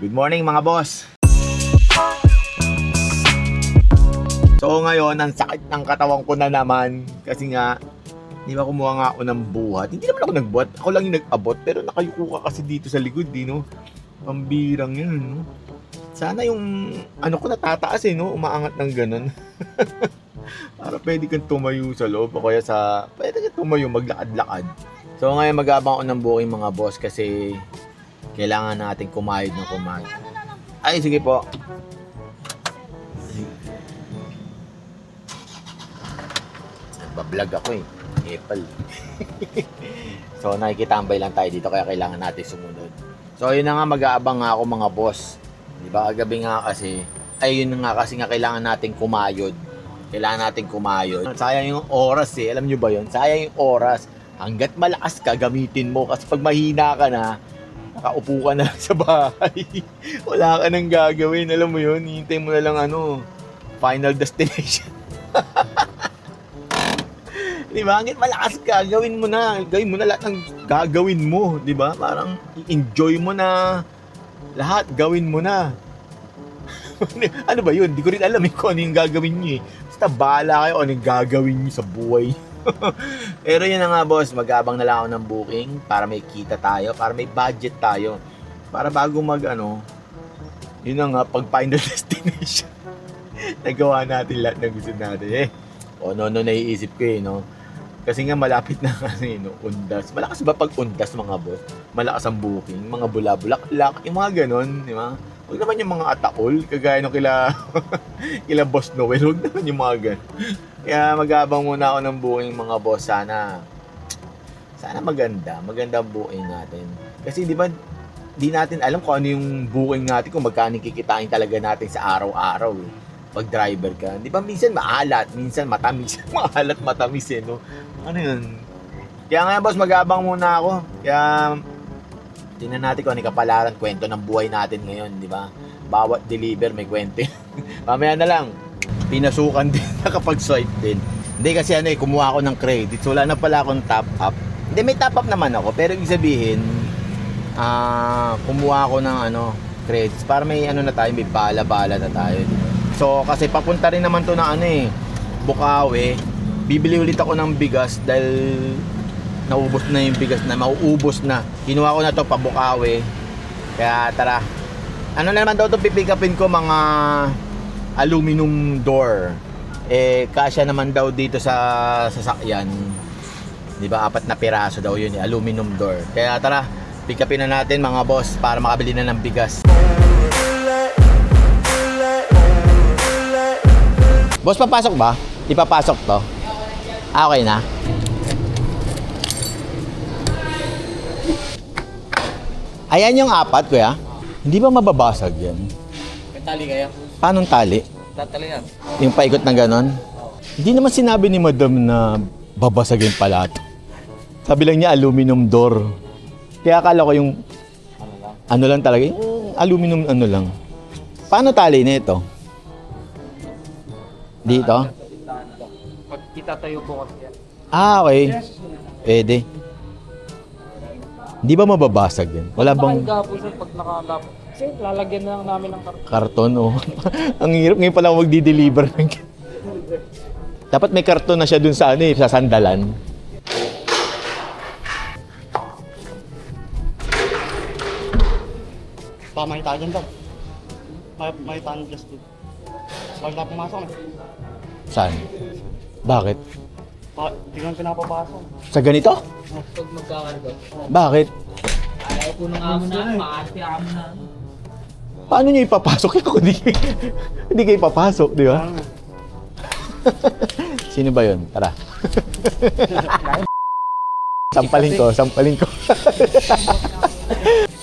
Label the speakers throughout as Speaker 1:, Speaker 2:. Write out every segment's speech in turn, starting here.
Speaker 1: Good morning mga boss. So ngayon, ang sakit ng katawan ko na naman. Kasi nga, di ba kumuha nga ako ng buhat. Hindi naman ako nagbuhat, ako lang yung nag-abot. Pero nakayuko ka kasi dito sa likod, no? Pambirang yun, no? Sana yung ano ko natataas no? Umaangat ng ganun. Para pwede kang tumayo sa loob o kaya pwede kang tumayo, maglakad-lakad. So ngayon mag-aabang ako ng booking mga boss kasi kailangan natin kumayod ng kumayod. Ay, sige po. Nagbablog ako Apple. So nakikitambay lang tayo dito kaya kailangan natin sumunod. So yun na nga, mag-aabang nga ako mga boss. Diba kagabi nga kasi, yun nga kasi nga kailangan natin kumayod. Kailangan natin kumayod. Sayang yung oras Alam nyo ba yun? Sayang yung oras. Hanggat malakas ka, gamitin mo. Kasi pag mahina ka na, nakaupo ka na lang sa bahay. Wala ka nang gagawin. Alam mo yun, hintay mo na lang final destination. Diba? Hanggat malakas ka, gawin mo na. Gawin mo na lahat ng gagawin mo. Diba? Parang enjoy mo na lahat. Gawin mo na. Ano ba yun? Di ko rin alam kung ano yung gagawin nyo Basta bahala kayo ano yung gagawin nyo sa buhay. Pero yun na nga boss, mag-aabang na lang ako ng booking para may kita tayo, para may budget tayo. Para bago yun na nga, pag final destination, nagawa natin lahat ng gusto natin. Naiisip ko no? Kasi nga malapit na kasi undas. Malakas ba pag undas mga boss? Malakas ang booking, mga bula-bulak-lak, yung mga ganon, di ba? Huwag naman yung mga ataol, kagaya nung kila Boss Noel, huwag naman yung mga ganon. Kaya mag-aabang muna ako ng booking mga boss. Sana maganda ang booking natin. Kasi di ba, di natin alam kung ano yung booking natin, kung magkano kikitain talaga natin sa araw-araw pag driver ka. Di ba minsan maalat, minsan matamis. Maalat, matamis no? Ano yun? Kaya nga boss, mag-aabang muna ako. Kaya tingnan natin kung ano yung kapalaran, kwento ng buhay natin ngayon, di ba? Bawat deliver may kwento. Mamaya na lang. Pinasukan din, nakapag-swipe din. Hindi kasi kumuha ako ng credits. Wala na pala akong top up. Hindi, may top up naman ako. Pero ibig sabihin, kumuha ako ng credits. Para may na tayo, may bala-bala na tayo. So, kasi papunta rin naman to na Bukawi. Bibili ulit ako ng bigas dahil naubos na yung bigas na, mauubos na. Kinuha ko na to pa Bukawi. Kaya tara. Ano na naman daw to pipick upin ko, mga aluminum door. Kasya naman daw dito sa sasakyan. 'Di ba? 4 na piraso daw 'yun, aluminum door. Kaya tara, pick upin na natin mga boss para makabili na ng bigas. Boss, papasok ba? Ipapasok to. Okay na. Ayan yung 4, kuya. Hindi ba mababasag yan?
Speaker 2: May tali kaya?
Speaker 1: Paanong tali?
Speaker 2: Tatali yan.
Speaker 1: Yung paikot na ganon? Hindi naman sinabi ni madam na babasagin pala ito. Sabi lang niya aluminum door. Kaya akala ko yung ano lang talaga, yung aluminum lang. Paano tali na ito? Dito?
Speaker 2: Pag itatayo po kasi yan.
Speaker 1: Okay. Pwede. Hindi ba mababasag yan? Wala bang
Speaker 2: Nakahiga po sir pag nakalap. Kasi lalagyan na lang namin ng karton.
Speaker 1: karton? Ang hirap ngayon pala magdi-deliver. Dapat may karton na siya dun sa sa sandalan.
Speaker 3: May tayo dyan daw. May tayo just to. Wag na pumasok na.
Speaker 1: Saan? Bakit?
Speaker 3: Hindi lang pinapapasok.
Speaker 1: Sa ganito?
Speaker 2: Pag magkakarga.
Speaker 1: Bakit?
Speaker 2: Ayaw po ng amo na, maarte amo na.
Speaker 1: Paano niyo ipapasok yan kung hindi kayo ipapasok, di ba? Sino ba yun? Tara. Sampalin ko.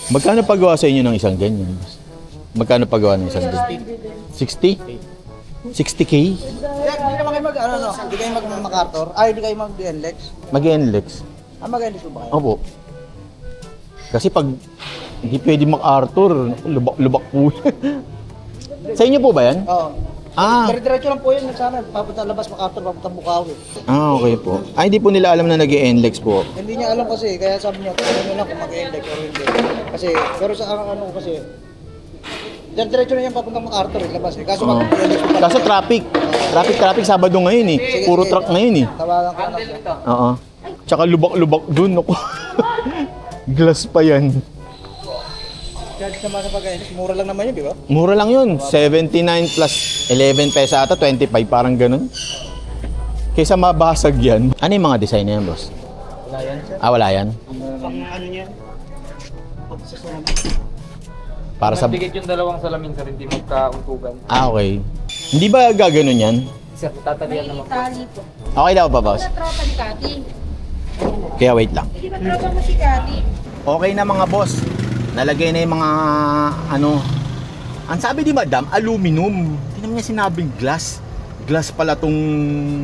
Speaker 1: Magkano pagawa sa inyo ng isang ganyan? Magkano pagawa ng isang ganyan? 60? 60K?
Speaker 3: Hindi naman kayo hindi kayo mag-MacArthur? Hindi kayo mag-NLEX?
Speaker 1: Mag-NLEX?
Speaker 3: Mag-NLEX po ba kayo?
Speaker 1: Opo. Kasi pag hindi pwede MacArthur, lubak po. Sa inyo po ba yan?
Speaker 3: Oo.
Speaker 1: Dire-diretso
Speaker 3: lang po yun. Sana, papunta labas MacArthur, papunta Bukawi.
Speaker 1: Okay po. Hindi po nila alam na nag-NLEX po.
Speaker 3: Hindi niya alam kasi, kaya sabi niya, kung ano lang kung mag-NLEX o hindi. Kasi, pero sa ano kasi, diretso na yan papuntang MacArthur eh, labas eh. Kaso,
Speaker 1: Oo. Kaso traffic. Traffic Sabado ngayon eh. Puro truck ngayon eh.
Speaker 3: Tawagan ko lang.
Speaker 1: Oo. Tsaka lubak-lubak dun ako. Glass pa yan.
Speaker 3: Charge naman sa pag-inis, mura lang naman yun, di ba?
Speaker 1: Mura lang yun. 79 plus 11 pesos ata, 25 parang ganun. Kaysa mabasag yan. Ano yung mga design na yan, boss?
Speaker 3: Wala yan, sir.
Speaker 1: Ah, wala yan?
Speaker 3: Pang ano niya? Pagsasunod.
Speaker 1: Para sa...
Speaker 2: Magdikit yung dalawang salamin sir, hindi magkaungkugan.
Speaker 1: Ah, okay. Hindi ba gaganon yan?
Speaker 2: Sir, tatalian naman po.
Speaker 4: Itali po.
Speaker 1: Okay daw pa, boss?
Speaker 4: Sa tropa ni Kati.
Speaker 1: Kaya wait lang.
Speaker 4: Hindi ba tropa mo si Kati?
Speaker 1: Okay na mga boss. Nalagay na yung mga ano. Ang sabi ni Madam, aluminum. Hindi naman niya sinabing glass. Glass pala tong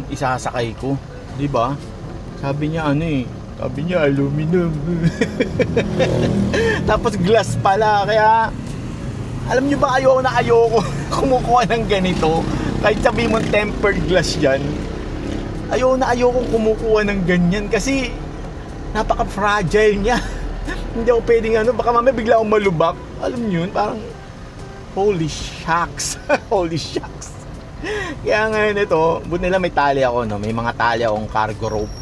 Speaker 1: isasakay ko. Di ba? Sabi niya ano eh. Sabi niya aluminum. Tapos glass pala. Kaya alam niyo ba ayoko kumukuha ng ganito. Kahit sabi mo tempered glass yan. Ayoko kumukuha ng ganyan kasi napaka-fragile niya. Hindi ako pwedeng ano, baka mamaya bigla akong malubak. Alam niyo yun, parang holy shucks. Holy shucks. Kaya ngayon ito, buti nila may tali ako, no? May mga tali akong cargo rope.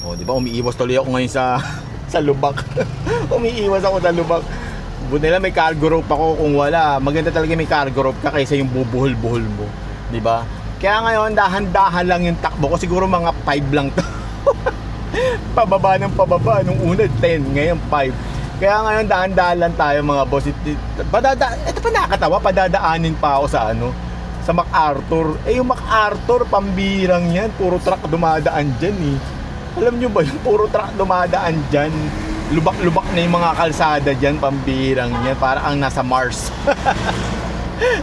Speaker 1: O, di ba, umiiwas tuloy ako ngayon sa lubak. Umiiwas ako sa lubak. Buti nila may cargo rope ako. Kung wala, maganda talaga may cargo rope ka kaysa yung bubuhol-buhol mo. Di ba? Kaya ngayon, dahan-dahan lang yung takbo ko. Siguro mga 5 lang to. Pababa ng pababa. Nung una, 10. Ngayon, 5. Kaya ngayon, dahan-dahan lang tayo mga boss. Ito pa nakakatawa. Padadaanin pa ako sa ano, sa MacArthur. Eh, yung MacArthur, pambirang yan. Puro truck dumadaan dyan eh. Alam nyo ba yung puro truck dumadaan dyan? Lubak-lubak na yung mga kalsada dyan. Pambirang yan. Parang ang nasa Mars.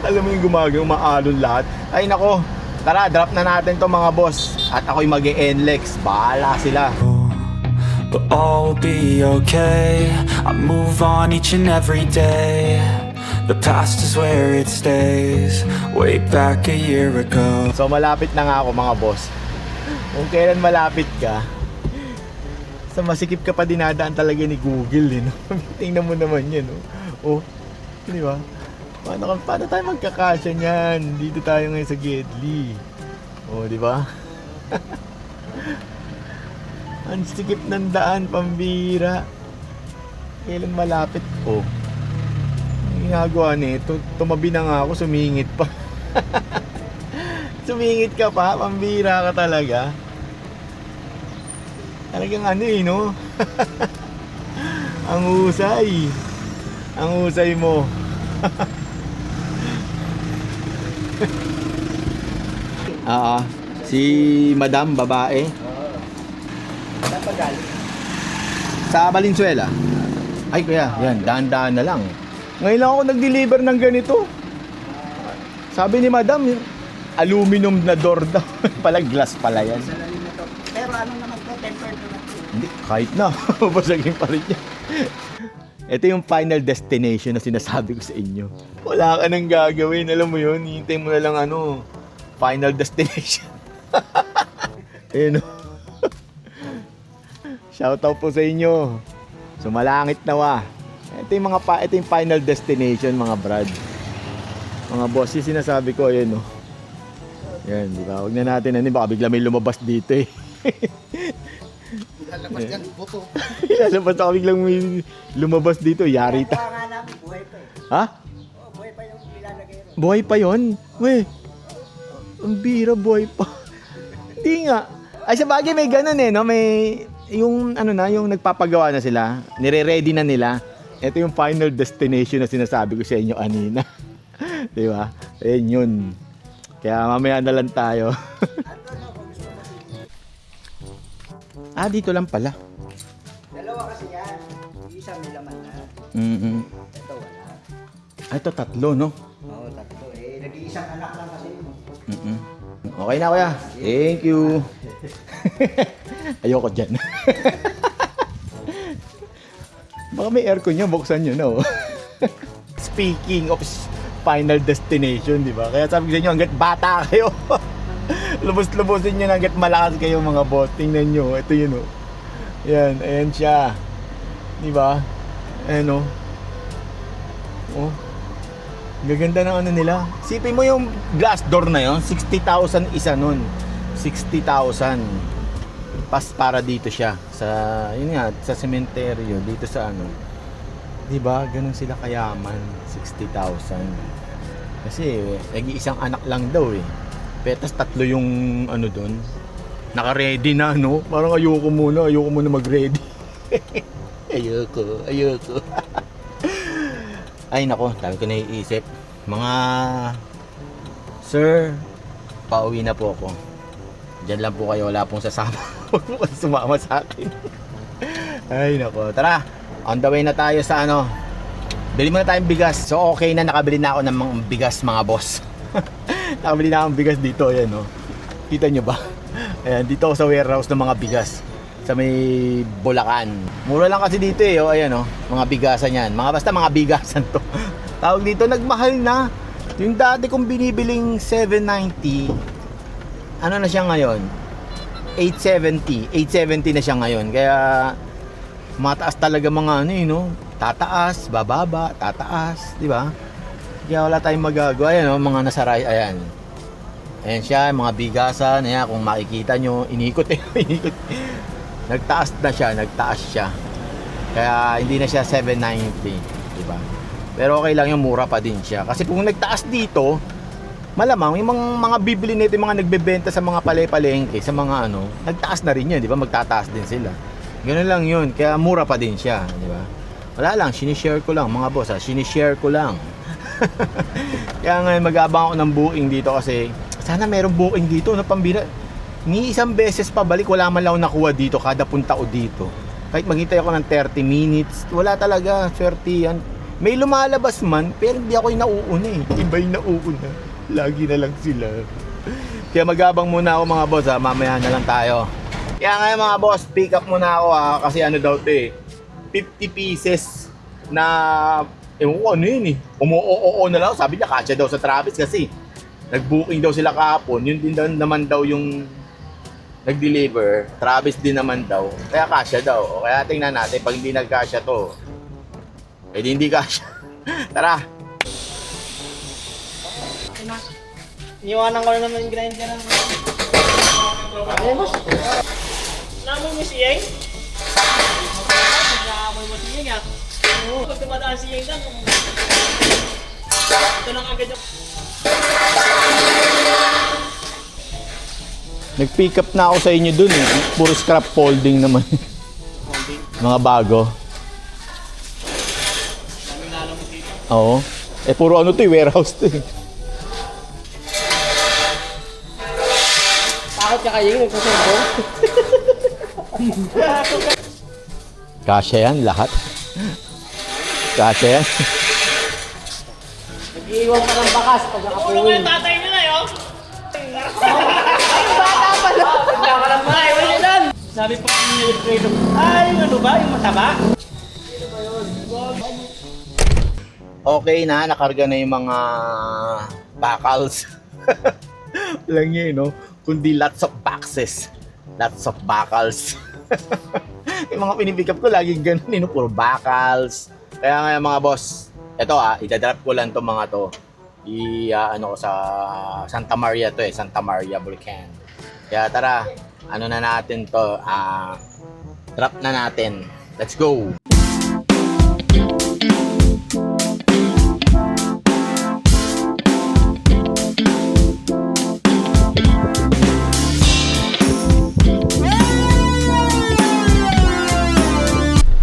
Speaker 1: Alam mo yung gumagawang maalon lahat. Ay nako, tara, drop na natin to mga boss. At ako'y mag-e-NLEX. Bahala sila.
Speaker 5: But all will be okay. I move on each and every day. The past is where it stays. Way back a year ago.
Speaker 1: So malapit na nga ako mga boss. Kung kailan malapit ka, sa masikip ka pa dinadaan talaga ni Google eh, no? Tingnan mo naman yan, no? Oh, di ba? Paano tayo magkakasya niyan? Dito tayo ngayon sa Gedli. Oh, di ba? Ang sikip ng daan, pambira. Kailan malapit ko? Ang ginagawa nito, tumabi na nga ako, sumingit pa. Sumingit ka pa, pambira ka talaga. Talagang ano eh, no? Ang husay. Ang husay mo. Si Madam, babae. Sa Valenzuela. Ay kuya, yan, dahan-dahan na lang. Ngayon lang ako nag-deliver ng ganito. Sabi ni Madam, aluminum na door daw. Pala glass pala yan.
Speaker 3: Pero ano naman to, tempered naman to.
Speaker 1: Hindi, kahit na. Babasagin pa rin yan. Ito yung final destination na sinasabi ko sa inyo. Wala ka nang gagawin, alam mo yun. Hintay mo na lang ano, final destination. Ayun o. Shoutout po sa inyo. Sumalangit nawa. Ito yung final destination mga brad. Mga boss, yung sinasabi ko, ayun o. Yan, di ba? Huwag na natin, baka bigla may lumabas dito eh.
Speaker 3: Lalabas yan, buto.
Speaker 1: Lalabas ako biglang may lumabas dito, yari ta.
Speaker 3: Kaya nga namin, buhay pa eh.
Speaker 1: Ha?
Speaker 3: Oo, buhay pa yung ilalagay ron.
Speaker 1: Buhay pa yon? Weh, ang bira, buhay pa. Hindi nga. Ay, sa bagay may ganun eh, no? May, yung ano na, yung nagpapagawa na sila, nire-ready na nila. Ito yung final destination na sinasabi ko sa inyo kanina. Di ba? Ayun yun. Kaya mamaya na lang tayo. Dito lang pala.
Speaker 3: Dalawa kasi yan. Isa may laman na. Ito wala.
Speaker 1: Ito tatlo, no?
Speaker 3: Oo, tatlo. Eh, nag-iisang anak lang kasi.
Speaker 1: Okay na kuya. Thank you. Ayoko dyan. Baka may aircon nyo, buksan nyo, no? Speaking of final destination, di ba? Kaya sabi ko sa inyo, hanggat bata kayo. Lubos-lubosin nyo na hanggat malakas kayo mga boss. Tingnan nyo, ito yun, oh. Yan, ayan siya. Di ba? Ayan, oh. Oh. Gaganda ng ano nila. Sipin mo yung glass door na yon, 60,000 isa nun. 60,000. Para dito siya sa yun nga sa sementeryo dito sa ano. 'Di ba? Ganun sila kayaman, 60,000. Kasi nag-iisang anak lang daw eh. Petas tatlo yung ano doon. Naka-ready na no. Parang ayoko muna mag-ready. ayoko. Ay nako, dami ko naiisip. Mga sir, pauwi na po ako. Diyan lang po kayo, wala pong sasama. Huwag po kayo sumama sa akin. Ay nako, tara. On the way na tayo sa ano. Bili muna tayong bigas. So okay na, nakabili na ako ng mga bigas mga boss. Nakabili na akong bigas dito, ayan no. Kita nyo ba? Ayan, dito ako sa warehouse ng mga bigas. Sa may Bulacan. Mura lang kasi dito eh, oh, ayan oh, mga bigasan yan. Basta mga bigasan to. Tawag dito, nagmahal na. Yung dati kong binibiling 790, ano na siya ngayon? 870 na siya ngayon. Kaya mataas talaga mga ano eh, no? Tataas, bababa, tataas, di ba? Kaya wala tayong magagawa. Ayan oh, mga nasaray, ayan. Ayan siya, mga bigasan. Ayan, kung makikita nyo, inikot eh, inikot. Nagtaas siya. Kaya hindi na siya 790, di ba? Pero okay lang yung mura pa din siya. Kasi kung nagtaas dito, malamang yung mga bibili nito, yung mga nagbebenta sa mga palengke, sa mga ano, nagtaas na rin yun, di ba? Magtataas din sila. Ganoon lang yun, kaya mura pa din siya, di ba? Wala lang, sinishare ko lang mga boss, sinishare ko lang. Kaya ngayon mag-aabang ako ng booking dito kasi sana merong booking dito na pambira. Ni isang beses pabalik, wala man lang ako nakuha dito kada punta ko dito. Kahit maghintay ako ng 30 minutes, wala talaga, swerte yan. May lumalabas man, pero hindi ako yung nauuna eh. Iba yung nauuna. Lagi na lang sila. Kaya mag-abang muna ako mga boss ha, mamaya na lang tayo. Kaya ngayon mga boss, pick up muna ako ha, kasi ano daw to eh, 50 pieces na, ewan ko ano yun eh, umuo na lang. Sabi niya, kasya daw sa Travis kasi nag-booking daw sila kahapon, yun din daw, naman daw yung nag-deliver, Travis din naman daw, kaya kasya daw. O kaya tingnan natin, pag hindi nagkasya to, eh di hindi kasya. Tara!
Speaker 3: Iniwanan ko na naman yung grinder ng... Ay, boss. Namoy mo si Yang? Namoy mo si Yang ah. Oo. Pag tumadaan si Yang lang, ito lang agad yung...
Speaker 1: Nag-pick up na ako sa inyo dun eh. Puro scrap folding naman. Mga bago.
Speaker 3: Daming lalo mo dito.
Speaker 1: Oo. Eh puro ano to eh, warehouse to eh.
Speaker 3: Bakit ka kayo nagsasampong?
Speaker 1: Kasya yan, lahat. Kasya yan.
Speaker 3: Nag-iiwan pa ng bakas pag nakapuwin. Ulo ko yung tatay nila yun. Bata pa lang. Bata ka lang ba? Iwan yun lang. Sabi pa ng nilipredo, ay ano ba? Yung mataba?
Speaker 1: Okay na, nakarga na yung mga bakals. Walang yun, no? Kundi lots of boxes. Lots of bakals. Yung mga pinipick up ko, laging ganun, no? Puro bakals. Kaya nga mga boss, ito idadrop ko lang itong mga to. Ano ko sa Santa Maria to eh, Santa Maria Bulacan. Kaya tara, ano na natin to, drop na natin. Let's go!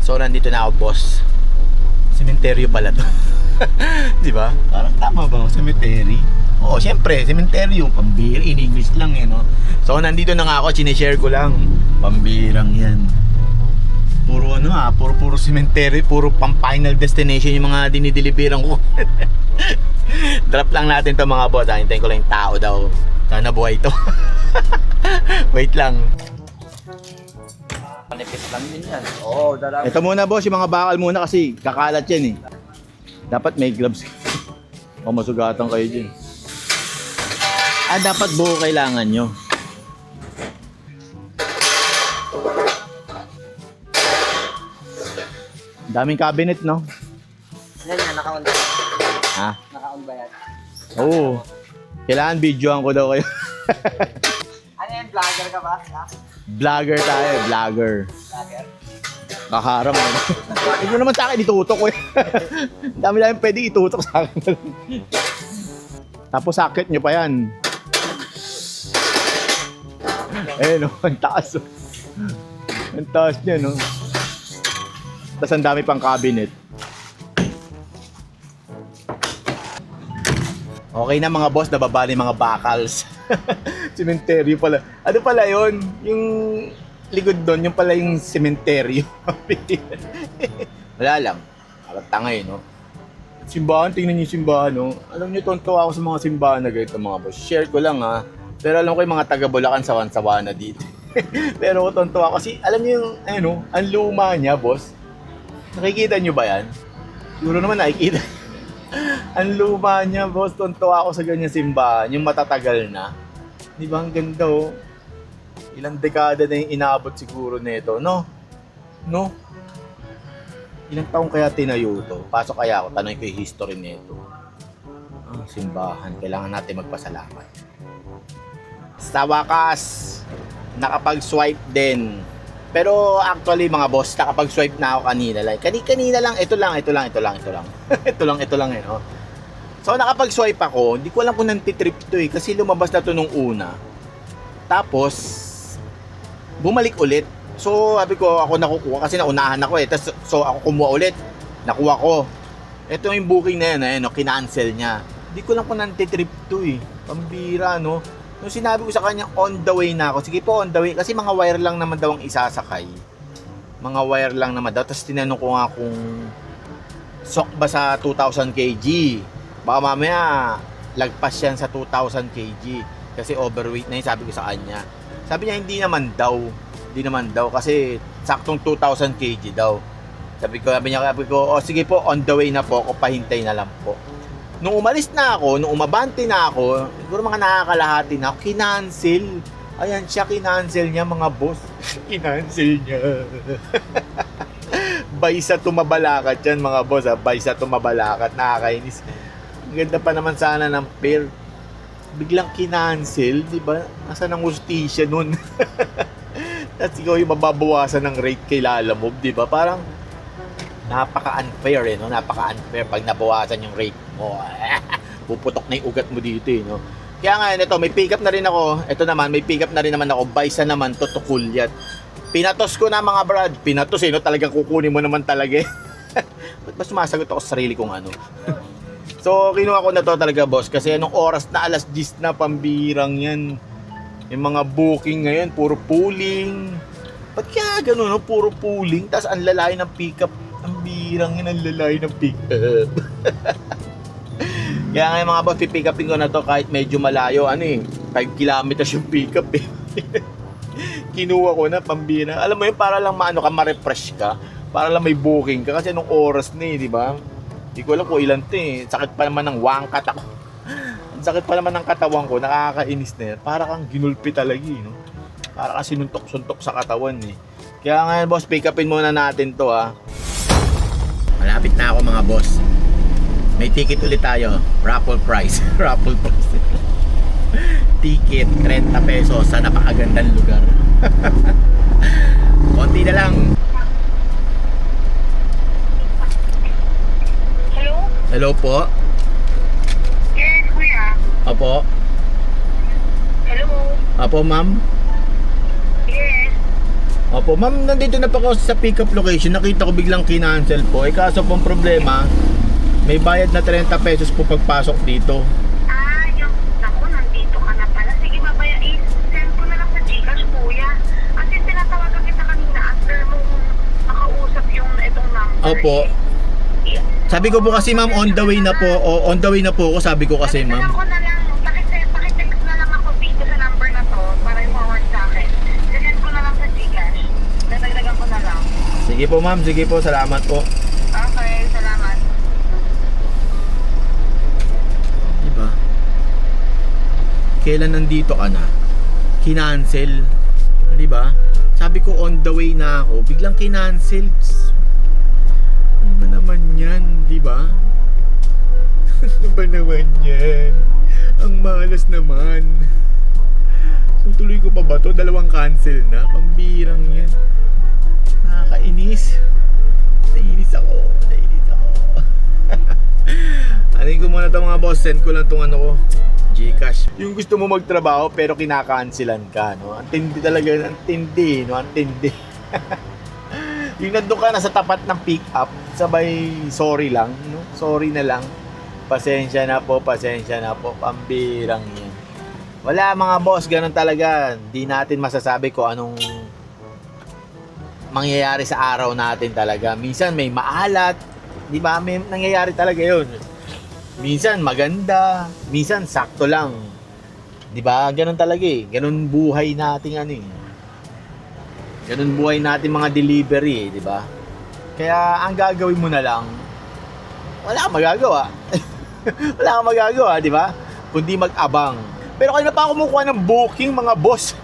Speaker 1: So nandito na ako boss. Sementeryo pala to. Di ba? Parang tama ba? Cemetery. Oo, syempre, sementeryo, pambira, in English lang eh, no? So nandito na nga ako, sinishare ko lang. Pambirang yan. Puro ano puro cemetery, puro pang final destination yung mga dinideliveran ko. Drop lang natin to mga boss, hintayin ko lang yung tao daw. Sana buhay to. Wait lang.
Speaker 3: Panipis lang din yan. Oo, darami.
Speaker 1: Ito muna boss, yung mga bakal muna kasi kakalat yan eh. Dapat may gloves. O masugatan kayo dyan. Dapat buo kailangan nyo. Daming cabinet, no?
Speaker 6: Yan yan, naka-on ba yan?
Speaker 1: Ha?
Speaker 6: Naka-on ba yan?
Speaker 1: Oo. Kailangan videoan ko daw kayo.
Speaker 6: Ano yan, vlogger ka ba? Ha?
Speaker 1: Vlogger tayo, vlogger.
Speaker 6: Vlogger?
Speaker 1: Kakaram mo. Hindi mo naman sa akin itutok ko eh. Dami-dami pwede itutok sa akin. Tapos sakit nyo pa yan. Eh no, ang taas. Ang taas niya no. Tapos ang dami pang cabinet. Okay na mga boss, nababa na yung mga bakals. Sementeryo pala. Ano pala yun? Yung likod doon, yung pala yung sementeryo. Wala lang. Parang tanga eh, no? Simbahan, tingnan niyo yung simbahan, no? Alam niyo, tonto ako sa mga simbahan na ganito, mga boss. Share ko lang, ha? Pero alam ko yung mga taga Bulacan, sawan-sawa na dito. Pero tonto ako kasi, alam niyo yung, ano, ang luma niya, boss. Nakikita niyo ba yan? Siguro naman nakikita. Ang luma niya, boss. Tonto ako sa ganyan simbahan. Yung matatagal na. Di ba? Ang ganda, oh. Ilang dekada na yung inabot siguro nito, no? No? Ilang taong kaya tinayo to? Pasok kaya ako, tanong ko yung history nito. Simbahan. Kailangan natin magpasalamat. Sa wakas, nakapag-swipe din. Pero actually mga boss, nakapag-swipe na ako kanina. Like, kanina lang, ito lang. ito lang eh, no? So nakapag-swipe ako, hindi ko alam kung nantitrip to eh. Kasi lumabas na to nung una. Tapos, bumalik ulit. So sabi ko, ako nakukuha kasi naunahan ako eh. Tapos, so ako kumuha ulit. Nakuha ko. Ito yung booking na yan, no? Kinancel niya. Hindi ko lang kung nantitrip to eh. Pambira, no? Nung sinabi ko sa kanya, on the way na ako. Sige po, on the way. Kasi mga wire lang naman daw ang isasakay. Mga wire lang naman daw. Tapos tinanong ko nga kung sok ba sa 2,000 kg. Baka mamaya, lagpas yan sa 2,000 kg. Kasi overweight na yun, sabi ko sa kanya. Sabi niya, hindi naman daw. Kasi saktong 2,000 kg daw. Sabi ko, oh sige po, on the way na po. Ako pahintay na lang po. Nung umalis na ako, nung umabante na ako, siguro mga nakakalahati na ako, kinancel. Ayan siya, kinancel niya mga boss. Kinancel niya. Baysa tumabalakat yan mga boss, ha? Baysa tumabalakat, nakakainis. Ang ganda pa naman sana ng pair. Biglang kinancel, di ba? Nasaan ang hustisya nun? Tapos ikaw yung mababawasan ng rate kay Lalamove, di ba? Parang napaka-unfair eh, no? Napaka-unfair pag nabawasan yung rate mo. Puputok na yung ugat mo dito eh, no? Kaya nga, ito, may pick up na rin ako. Ito naman, may pick up na rin naman ako. Baysa naman, tutukulyat. Pinatos ko na mga brad. Pinatos eh, no? Talagang kukunin mo naman talaga eh. Ba't ba sumasagot ako sa sarili kong ano? So, kinuha ko na to talaga, boss. Kasi anong oras na, alas 10 na, pambirang yan. Yung mga booking ngayon, puro pooling. Ba't kaya gano'n, no? Puro pooling. Tapos ang lalay ng pick up. Ang birang yan, ang lalay ng pick up. Kaya nga mga boss, pipick upin ko na to kahit medyo malayo. Ano eh, 5 kilometers yung pick up eh. Kinuha ko na, pambira. Alam mo yun, para lang maano ka, ma-refresh ka. Para lang may booking ka. Kasi anong oras na eh, di ba? Hindi ko alam kung ilan to eh. Sakit pa naman ng wangkat ako. Ang sakit pa naman ng katawan ko, nakakainis na yan. Para kang ginulpi talaga eh, no? Para kang sinuntok-suntok sa katawan eh. Kaya nga boss, pick upin muna natin to ha. Malapit na ako mga boss. May ticket ulit tayo. Raffle price. Raffle price. Ticket, 30 pesos sa napakagandang lugar. Konti na lang.
Speaker 7: Hello?
Speaker 1: Hello po.
Speaker 7: Yes, kuya.
Speaker 1: Opo.
Speaker 7: Hello?
Speaker 1: Opo, ma'am.
Speaker 7: Yes.
Speaker 1: Opo, ma'am, nandito na po ako sa pick-up location. Nakita ko biglang kinancel po. Eh, kaso pong problema, may bayad na 30 pesos po pagpasok dito.
Speaker 7: Ah, yung, naku, nandito ka na pala. Sige, babaya, send ko na lang sa Gcash, kuya. Kasi tinatawagan kita kanina after mong makausap yung itong number.
Speaker 1: Opo. Sabi ko po kasi, ma'am, on the way na po. O, on the way na po ako, sabi ko kasi, ma'am.
Speaker 7: Ko na lang, pakitext na lang ako dito sa number na to para i-forward sa akin. Send ko na lang sa Gcash. Dadagdagan ko na lang.
Speaker 1: Sige po, ma'am. Sige po. Salamat po.
Speaker 7: Okay, salamat.
Speaker 1: Diba? Kailan nandito ka na? Kinancel. Diba? Sabi ko on the way na ako. Biglang kinancel. Ano naman yan? Diba? oras naman. Tutuloy ko pa ba to? 2 cancel na. Pambirang yan. Nakakainis. Nainis ako. Anin ko muna to mga boss. Send ko lang tong ano ko, Gcash. Yung gusto mo magtrabaho pero kinaka-cancelan ka, no? Ang tindi talaga, ang tindi, no? Ang tindi. Yung nandun ka na sa tapat ng pick up, sabay sorry lang, no? Sorry na lang. Pasensya na po, pambirang yan. Wala mga boss, ganun talaga. Hindi natin masasabi kung anong mangyayari sa araw natin talaga. Minsan may maalat, di ba? May nangyayari talaga yun. Minsan maganda, minsan sakto lang. Di ba? Ganun talaga eh. Ganun buhay natin ano eh. Ganun buhay natin mga delivery eh, di ba? Kaya ang gagawin mo na lang, wala kang magagawa. Wala kang magagawa, di ba? Kundi mag-abang. Pero kayo na pa kumukuha ng booking mga boss.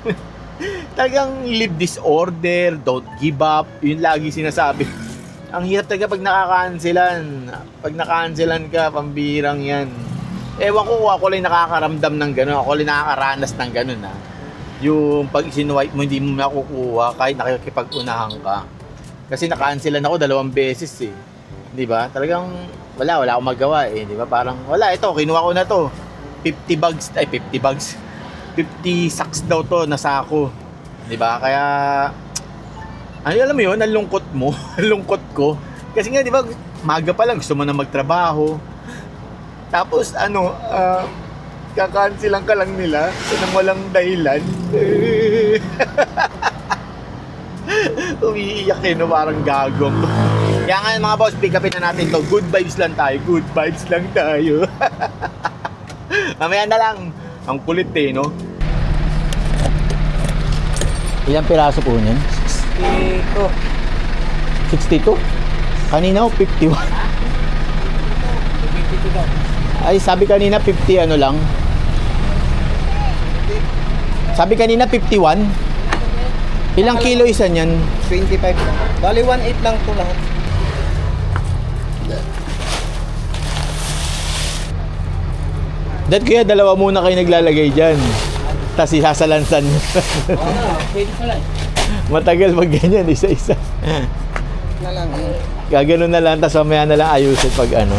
Speaker 1: Talagang leave this order, don't give up. Yun lagi sinasabi. Ang hirap talaga pag nakaka-cancelan. Pag naka-cancelan ka, pambirang yan. Ewan ko, ako lang nakakaramdam ng gano'n. Ako lang nakakaranas ng gano'n ha. Yung pag isinuwipe mo, hindi mo nakukuha kahit nakikipag-unahan ka. Kasi naka-cancelan ako 2 beses eh. Di ba? Talagang wala akong magawa eh. Di ba? Parang wala, ito, kinuha ko na to. 50 sacks daw to, nasa ako. Di ba? Kaya alam mo yun, ang lungkot mo, ang lungkot ko. Kasi nga, di ba, maga pa lang, gusto mo na magtrabaho. Tapos, kakansilan ka lang nila nang walang dahilan. Umiiyak eh, no? Parang gagong. Kaya nga, mga boss, pick upin na natin to. Good vibes lang tayo. Good vibes lang tayo. Mamaya na lang. Ang kulit eh, no? Ilang piraso po niyan? 62. Kanina 51.
Speaker 2: 52 daw.
Speaker 1: Ay, sabi kanina 50 ano lang. Sabi kanina 51. Ilang kilo isa niyan?
Speaker 6: 25 lang. Bali, 1.8 lang to lahat.
Speaker 1: Dad, kaya dalawa muna kayo naglalagay dyan. Tapos isasalansan.
Speaker 2: Pwede pala eh.
Speaker 1: Matagal pag ganyan, isa-isa.
Speaker 6: Na lang eh.
Speaker 1: Gaganon na lang, tapos mamaya na lang ayusin pag ano.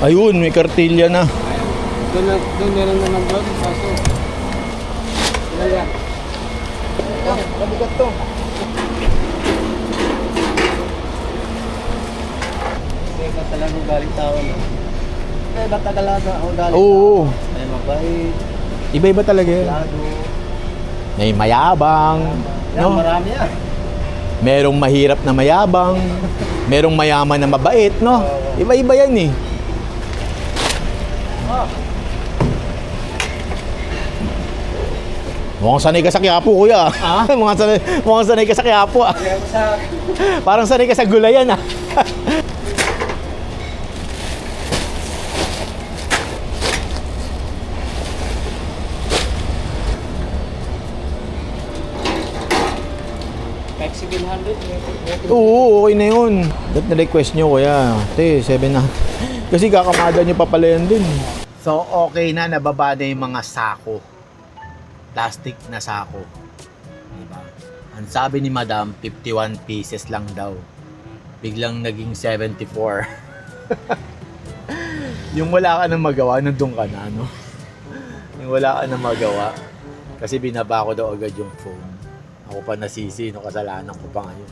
Speaker 1: Ayun, may kartilya na.
Speaker 2: Doon na lang naman doon. Kaso, ilan yan?
Speaker 6: Mabigat to. Teka talaga galing tao na. Eh, ba't tagalaga ako galing
Speaker 1: Oo.
Speaker 6: Ay, mabait.
Speaker 1: Iba-iba talaga yun.
Speaker 6: Lado.
Speaker 1: May mayabang.
Speaker 6: Yan,
Speaker 1: No?
Speaker 6: marami yan.
Speaker 1: Merong mahirap na mayabang. Merong mayaman na mabait, no? Iba-iba yan eh. Mukhang sanay ka sa Quiapo, kuya. Mukhang sanay ka sa Quiapo, ah. Parang sanay ka sa gulayan, ah.
Speaker 2: Kahit 700.
Speaker 1: Oo, okay na yun. Ba't na-request nyo, kuya? 7 na. Kasi kakamada nyo pa pala yan dun. So, okay na. Nababa na yung mga sako. Plastic na sako. Diba? Ang sabi ni Madam, 51 pieces lang daw. Biglang naging 74. Yung wala ka nang magawa, nandun ka na, no? Yung wala ka nang magawa. Kasi binaba ko daw agad yung phone. Ako pa nasisi, no? Kasalanan ko pa ngayon.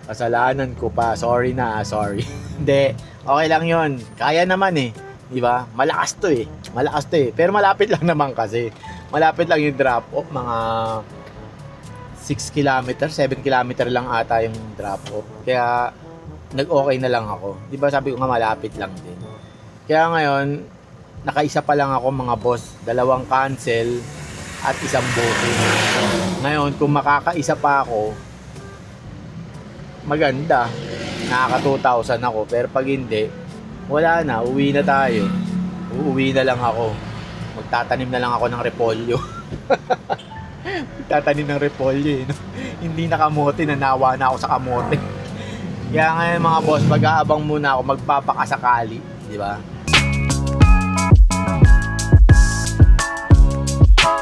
Speaker 1: Kasalanan ko pa. Sorry na, sorry. Hindi, okay lang yon. Kaya naman eh. Diba? Malakas to eh. Malakas to eh. Pero malapit lang naman kasi. Malapit lang yung drop off. Mga 6 kilometer, 7 kilometer lang ata yung drop off. Kaya nag-okay na lang ako. Diba sabi ko nga malapit lang din. Kaya ngayon, nakaisa pa lang ako mga boss. 2 cancel at 1 booking. Ngayon, kung makakaisa pa ako, maganda, nakaka 2,000 ako. Pero pag hindi, wala na, uwi na tayo. Uuwi na lang ako. Magtatanim na lang ako ng repolyo. Magtatanim ng repolyo eh. No? Hindi na kamote, nanawa na ako sa kamote. Kaya ngayon mga boss, mag-aabang muna ako, magpapakasakali, di ba?